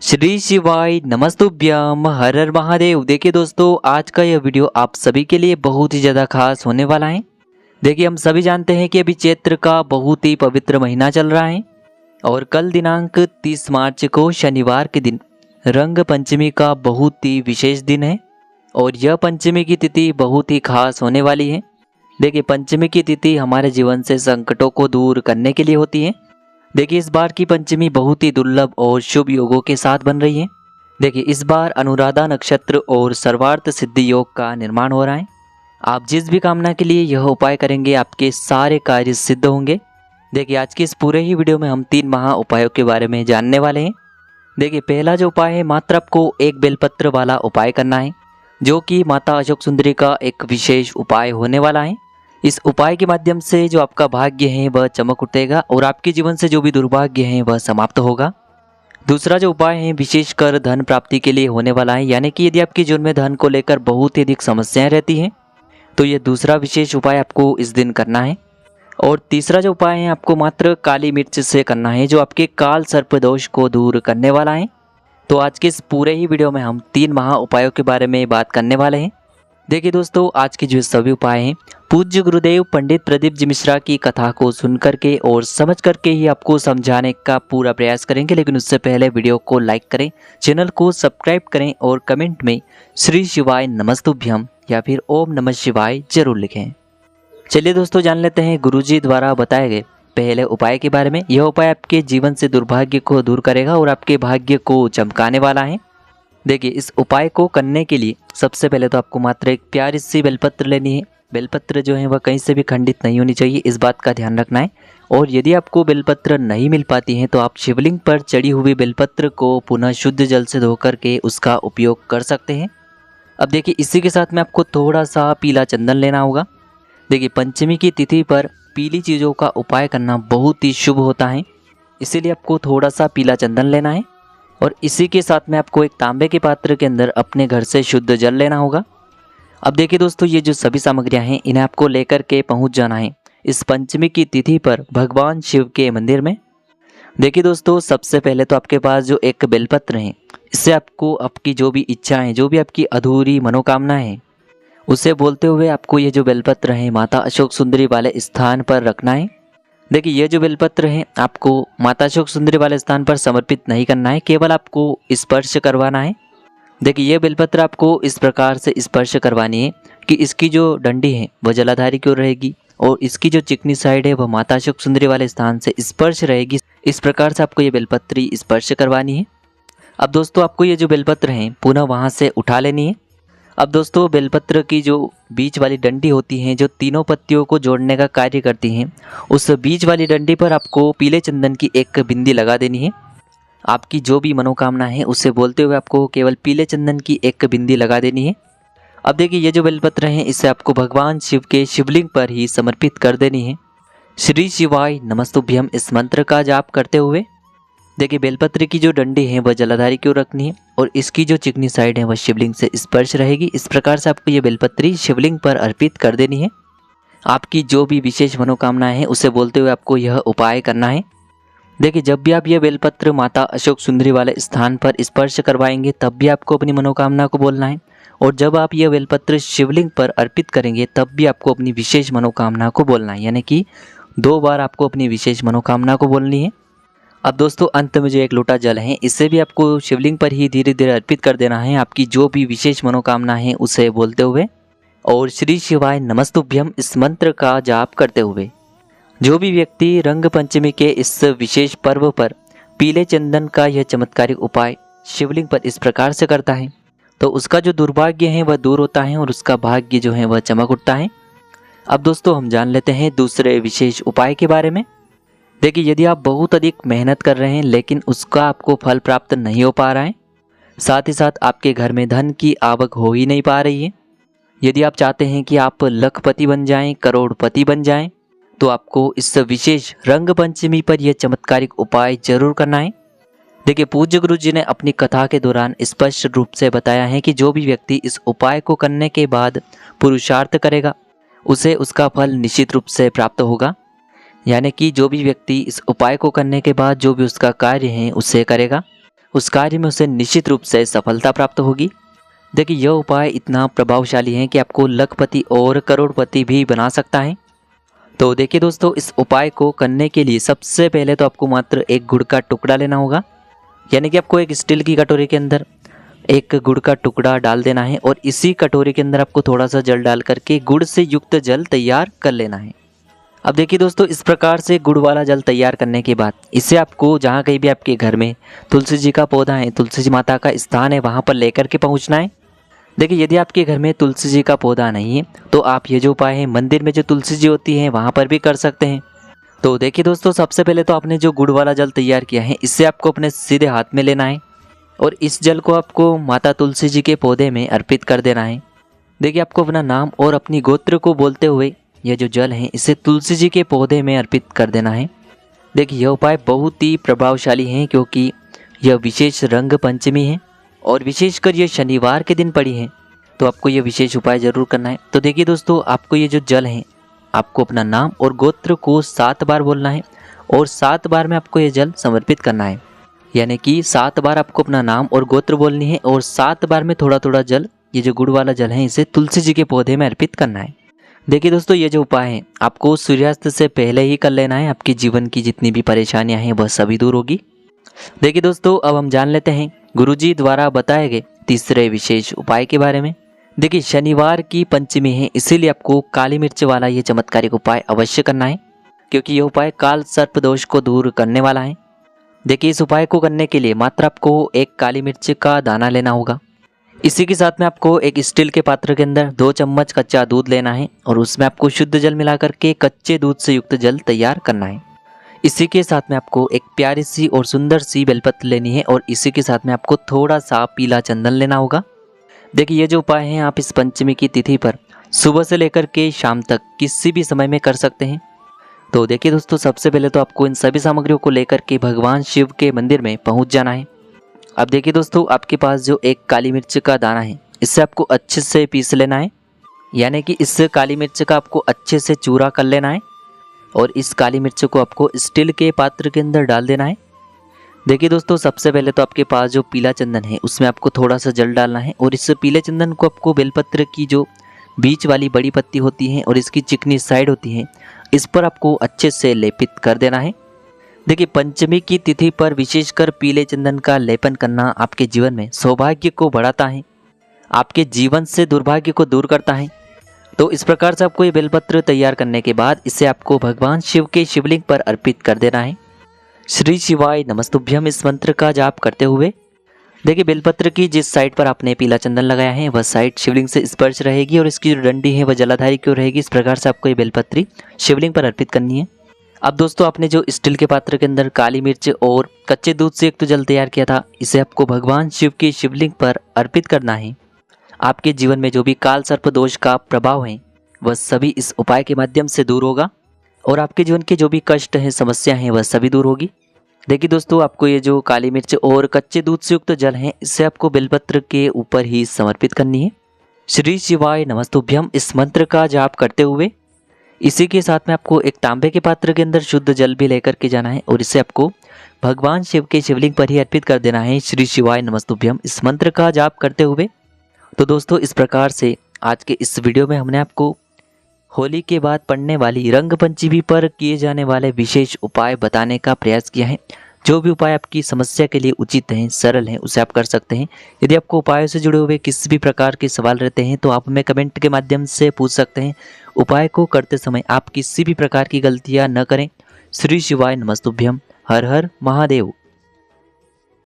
श्री शिवाय नमस्तुभ्यम हर हर महादेव। देखिए दोस्तों, आज का यह वीडियो आप सभी के लिए बहुत ही ज़्यादा खास होने वाला है। देखिए, हम सभी जानते हैं कि अभी चैत्र का बहुत ही पवित्र महीना चल रहा है और कल दिनांक 30 मार्च को शनिवार के दिन रंग पंचमी का बहुत ही विशेष दिन है और यह पंचमी की तिथि बहुत ही खास होने वाली है। देखिए, पंचमी की तिथि हमारे जीवन से संकटों को दूर करने के लिए होती है। देखिए, इस बार की पंचमी बहुत ही दुर्लभ और शुभ योगों के साथ बन रही है। देखिए, इस बार अनुराधा नक्षत्र और सर्वार्थ सिद्धि योग का निर्माण हो रहा है। आप जिस भी कामना के लिए यह उपाय करेंगे आपके सारे कार्य सिद्ध होंगे। देखिए, आज के इस पूरे ही वीडियो में हम 3 महा उपायों के बारे में जानने वाले हैं। देखिए, पहला जो उपाय है, मात्र आपको एक बेलपत्र वाला उपाय करना है, जो कि माता अशोक सुंदरी का एक विशेष उपाय होने वाला है। इस उपाय के माध्यम से जो आपका भाग्य है वह चमक उठेगा और आपके जीवन से जो भी दुर्भाग्य है वह समाप्त होगा। दूसरा जो उपाय है, विशेषकर धन प्राप्ति के लिए होने वाला है। यानी कि यदि आपके जीवन में धन को लेकर बहुत ही अधिक समस्याएं रहती हैं तो यह दूसरा विशेष उपाय आपको इस दिन करना है। और तीसरा जो उपाय है, आपको मात्र काली मिर्च से करना है, जो आपके काल सर्प दोष को दूर करने वाला है। तो आज के इस पूरे ही वीडियो में हम 3 महा उपायों के बारे में बात करने वाले हैं। देखिए दोस्तों, आज के जो सभी उपाय हैं, पूज्य गुरुदेव पंडित प्रदीप जी मिश्रा की कथा को सुन करके और समझ करके ही आपको समझाने का पूरा प्रयास करेंगे। लेकिन उससे पहले वीडियो को लाइक करें, चैनल को सब्सक्राइब करें और कमेंट में श्री शिवाय नमस्तुभ्यम या फिर ओम नमः शिवाय जरूर लिखें। चलिए दोस्तों, जान लेते हैं गुरुजी द्वारा बताए गए पहले उपाय के बारे में। यह उपाय आपके जीवन से दुर्भाग्य को दूर करेगा और आपके भाग्य को चमकाने वाला है। देखिए, इस उपाय को करने के लिए सबसे पहले तो आपको मात्र एक प्यारी सी बेलपत्र लेनी है। बेलपत्र जो है वह कहीं से भी खंडित नहीं होनी चाहिए, इस बात का ध्यान रखना है। और यदि आपको बेलपत्र नहीं मिल पाती है तो आप शिवलिंग पर चढ़ी हुई बेलपत्र को पुनः शुद्ध जल से धोकर के उसका उपयोग कर सकते हैं। अब देखिए, इसी के साथ में आपको थोड़ा सा पीला चंदन लेना होगा। देखिए, पंचमी की तिथि पर पीली चीज़ों का उपाय करना बहुत ही शुभ होता है, इसीलिए आपको थोड़ा सा पीला चंदन लेना है। और इसी के साथ में आपको एक तांबे के पात्र के अंदर अपने घर से शुद्ध जल लेना होगा। अब देखिए दोस्तों, ये जो सभी सामग्रियां हैं इन्हें आपको लेकर के पहुंच जाना है इस पंचमी की तिथि पर भगवान शिव के मंदिर में। देखिए दोस्तों, सबसे पहले तो आपके पास जो एक बेलपत्र है, इससे आपको आपकी जो भी इच्छाएं, जो भी आपकी अधूरी मनोकामना है, उसे बोलते हुए आपको ये जो बेलपत्र है माता अशोक सुंदरी वाले स्थान पर रखना है। देखिए, ये जो बेलपत्र है आपको माता अशोक सुंदरी वाले स्थान पर समर्पित नहीं करना है, केवल आपको स्पर्श करवाना है। देखिए, ये बेलपत्र आपको इस प्रकार से स्पर्श करवानी है कि इसकी जो डंडी है वह जलाधारी की ओर रहेगी और इसकी जो चिकनी साइड है वह माता अशोक सुंदरी वाले स्थान से स्पर्श रहेगी। इस प्रकार से आपको ये बेलपत्री स्पर्श करवानी है। अब दोस्तों, आपको ये जो बेलपत्र है पुनः वहाँ से उठा लेनी है। अब दोस्तों, बेलपत्र की जो बीच वाली डंडी होती हैं, जो तीनों पत्तियों को जोड़ने का कार्य करती हैं, उस बीच वाली डंडी पर आपको पीले चंदन की एक बिंदी लगा देनी है। आपकी जो भी मनोकामना है उसे बोलते हुए आपको केवल पीले चंदन की एक बिंदी लगा देनी है। अब देखिए, ये जो बेलपत्र हैं इसे आपको भगवान शिव के शिवलिंग पर ही समर्पित कर देनी है। श्री शिवाय नमस्तुभ्यम इस मंत्र का जाप करते हुए देखिए, बेलपत्र की जो डंडी है वह जलाधारी की ओर रखनी है और इसकी जो चिकनी साइड है वह शिवलिंग से स्पर्श रहेगी। इस प्रकार से आपको ये बेलपत्री शिवलिंग पर अर्पित कर देनी है। आपकी जो भी विशेष मनोकामना है उसे बोलते हुए आपको यह उपाय करना है। देखिए, जब भी आप ये बेलपत्र माता अशोक सुंदरी वाले स्थान पर स्पर्श करवाएंगे तब भी आपको अपनी मनोकामना को बोलना है, और जब आप ये बेलपत्र शिवलिंग पर अर्पित करेंगे तब भी आपको अपनी विशेष मनोकामना को बोलना है। यानी कि 2 बार आपको अपनी विशेष मनोकामना को बोलनी है। अब दोस्तों, अंत में जो एक लोटा जल है इससे भी आपको शिवलिंग पर ही धीरे धीरे अर्पित कर देना है, आपकी जो भी विशेष मनोकामना है उसे बोलते हुए और श्री शिवाय नमस्तुभ्यम इस मंत्र का जाप करते हुए। जो भी व्यक्ति रंग पंचमी के इस विशेष पर्व पर पीले चंदन का यह चमत्कारिक उपाय शिवलिंग पर इस प्रकार से करता है तो उसका जो दुर्भाग्य है वह दूर होता है और उसका भाग्य जो है वह चमक उठता है। अब दोस्तों, हम जान लेते हैं दूसरे विशेष उपाय के बारे में। देखिए, यदि आप बहुत अधिक मेहनत कर रहे हैं लेकिन उसका आपको फल प्राप्त नहीं हो पा रहा है, साथ ही साथ आपके घर में धन की आवक हो ही नहीं पा रही है, यदि आप चाहते हैं कि आप लखपति बन जाएं, करोड़पति बन जाएं, तो आपको इस विशेष रंग पंचमी पर यह चमत्कारिक उपाय जरूर करना है। देखिए, पूज्य गुरु जी ने अपनी कथा के दौरान स्पष्ट रूप से बताया है कि जो भी व्यक्ति इस उपाय को करने के बाद पुरुषार्थ करेगा उसे उसका फल निश्चित रूप से प्राप्त होगा। यानी कि जो भी व्यक्ति इस उपाय को करने के बाद जो भी उसका कार्य है उसे करेगा उस कार्य में उसे निश्चित रूप से सफलता प्राप्त होगी। देखिए यह उपाय इतना प्रभावशाली है कि आपको लखपति और करोड़पति भी बना सकता है। तो देखिए दोस्तों, इस उपाय को करने के लिए सबसे पहले तो आपको मात्र एक गुड़ का टुकड़ा लेना होगा, यानी कि आपको एक स्टील की कटोरी के अंदर एक गुड़ का टुकड़ा डाल देना है और इसी कटोरी के अंदर आपको थोड़ा सा जल डाल करके गुड़ से युक्त जल तैयार कर लेना है। अब देखिए दोस्तों, इस प्रकार से गुड़ वाला जल तैयार करने के बाद इसे आपको जहाँ कहीं भी आपके घर में तुलसी जी का पौधा है, तुलसी जी माता का स्थान है, वहाँ पर लेकर के पहुँचना है। देखिए यदि आपके घर में तुलसी जी का पौधा नहीं है तो आप ये जो उपाय है मंदिर में जो तुलसी जी होती है वहाँ पर भी कर सकते हैं। तो देखिए दोस्तों, सबसे पहले तो आपने जो गुड़ वाला जल तैयार किया है इसे आपको अपने सीधे हाथ में लेना है और इस जल को आपको माता तुलसी जी के पौधे में अर्पित कर देना है। देखिए आपको अपना नाम और अपनी गोत्र को बोलते हुए यह जो जल है इसे तुलसी जी के पौधे में अर्पित कर देना है। देखिए यह उपाय बहुत ही प्रभावशाली है क्योंकि यह विशेष रंग पंचमी है और विशेषकर यह शनिवार के दिन पड़ी है, तो आपको यह विशेष उपाय जरूर करना है। तो देखिए दोस्तों, आपको ये जो जल है आपको अपना नाम और गोत्र को 7 बार बोलना है और 7 बार में आपको ये जल समर्पित करना है, यानी कि 7 बार आपको अपना नाम और गोत्र बोलनी है और 7 बार में थोड़ा थोड़ा जल, ये जो गुड़ वाला जल है इसे तुलसी जी के पौधे में अर्पित करना है। देखिए दोस्तों, ये जो उपाय है आपको सूर्यास्त से पहले ही कर लेना है, आपके जीवन की जितनी भी परेशानियां हैं वह सभी दूर होगी। देखिए दोस्तों, अब हम जान लेते हैं गुरुजी द्वारा बताए गए तीसरे विशेष उपाय के बारे में। देखिए शनिवार की पंचमी है, इसीलिए आपको काली मिर्च वाला ये चमत्कारिक उपाय अवश्य करना है क्योंकि यह उपाय काल सर्प दोष को दूर करने वाला है। देखिए इस उपाय को करने के लिए मात्र आपको एक काली मिर्च का दाना लेना होगा। इसी के साथ में आपको एक स्टील के पात्र के अंदर 2 चम्मच कच्चा दूध लेना है और उसमें आपको शुद्ध जल मिलाकर के कच्चे दूध से युक्त जल तैयार करना है। इसी के साथ में आपको एक प्यारी सी और सुंदर सी बेलपत्र लेनी है और इसी के साथ में आपको थोड़ा सा पीला चंदन लेना होगा। देखिए ये जो उपाय हैं आप इस पंचमी की तिथि पर सुबह से लेकर के शाम तक किसी भी समय में कर सकते हैं। तो देखिए दोस्तों, सबसे पहले तो आपको इन सभी सामग्रियों को लेकर के भगवान शिव के मंदिर में पहुंच जाना है। अब देखिए दोस्तों, आपके पास जो एक काली मिर्च का दाना है इससे आपको अच्छे से पीस लेना है, यानी कि इस काली मिर्च का आपको अच्छे से चूरा कर लेना है और इस काली मिर्च को आपको स्टील के पात्र के अंदर डाल देना है। देखिए दोस्तों, सबसे पहले तो आपके पास जो पीला चंदन है उसमें आपको थोड़ा सा जल डालना है और इस पीले चंदन को आपको बेलपत्र की जो बीच वाली बड़ी पत्ती होती है और इसकी चिकनी साइड होती है इस पर आपको अच्छे से लेपित कर देना है। देखिए पंचमी की तिथि पर विशेषकर पीले चंदन का लेपन करना आपके जीवन में सौभाग्य को बढ़ाता है, आपके जीवन से दुर्भाग्य को दूर करता है। तो इस प्रकार से आपको ये बेलपत्र तैयार करने के बाद इसे आपको भगवान शिव के शिवलिंग पर अर्पित कर देना है। श्री शिवाय नमस्तुभ्यम इस मंत्र का जाप करते हुए देखिए बेलपत्र की जिस साइड पर आपने पीला चंदन लगाया है वह साइड शिवलिंग से स्पर्श रहेगी और इसकी जो डंडी है वह जलाधारी की ओर रहेगी। इस प्रकार से आपको ये बेलपत्री शिवलिंग पर अर्पित करनी है। अब दोस्तों, आपने जो स्टील के पात्र के अंदर काली मिर्च और कच्चे दूध से युक्त जल तैयार किया था इसे आपको भगवान शिव की शिवलिंग पर अर्पित करना है। आपके जीवन में जो भी काल सर्प दोष का प्रभाव है वह सभी इस उपाय के माध्यम से दूर होगा और आपके जीवन के जो भी कष्ट हैं, समस्या हैं, वह सभी दूर होगी। देखिए दोस्तों, आपको ये जो काली मिर्च और कच्चे दूध से युक्त जल है इसे आपको बेलपत्र के ऊपर ही समर्पित करनी है। श्री शिवाय नमस्तुभ्यम इस मंत्र का जाप करते हुए इसी के साथ में आपको एक तांबे के पात्र के अंदर शुद्ध जल भी लेकर के जाना है और इसे आपको भगवान शिव के शिवलिंग पर ही अर्पित कर देना है। श्री शिवाय नमस्तुभ्यम इस मंत्र का जाप करते हुए। तो दोस्तों, इस प्रकार से आज के इस वीडियो में हमने आपको होली के बाद पड़ने वाली रंग पंचमी पर किए जाने वाले विशेष उपाय बताने का प्रयास किया है। जो भी उपाय आपकी समस्या के लिए उचित हैं, सरल हैं, उसे आप कर सकते हैं। यदि आपको उपायों से जुड़े हुए किसी भी प्रकार के सवाल रहते हैं तो आप हमें कमेंट के माध्यम से पूछ सकते हैं। उपाय को करते समय आप किसी भी प्रकार की गलतियां न करें। श्री शिवाय नमस्तुभ्यम। हर हर महादेव।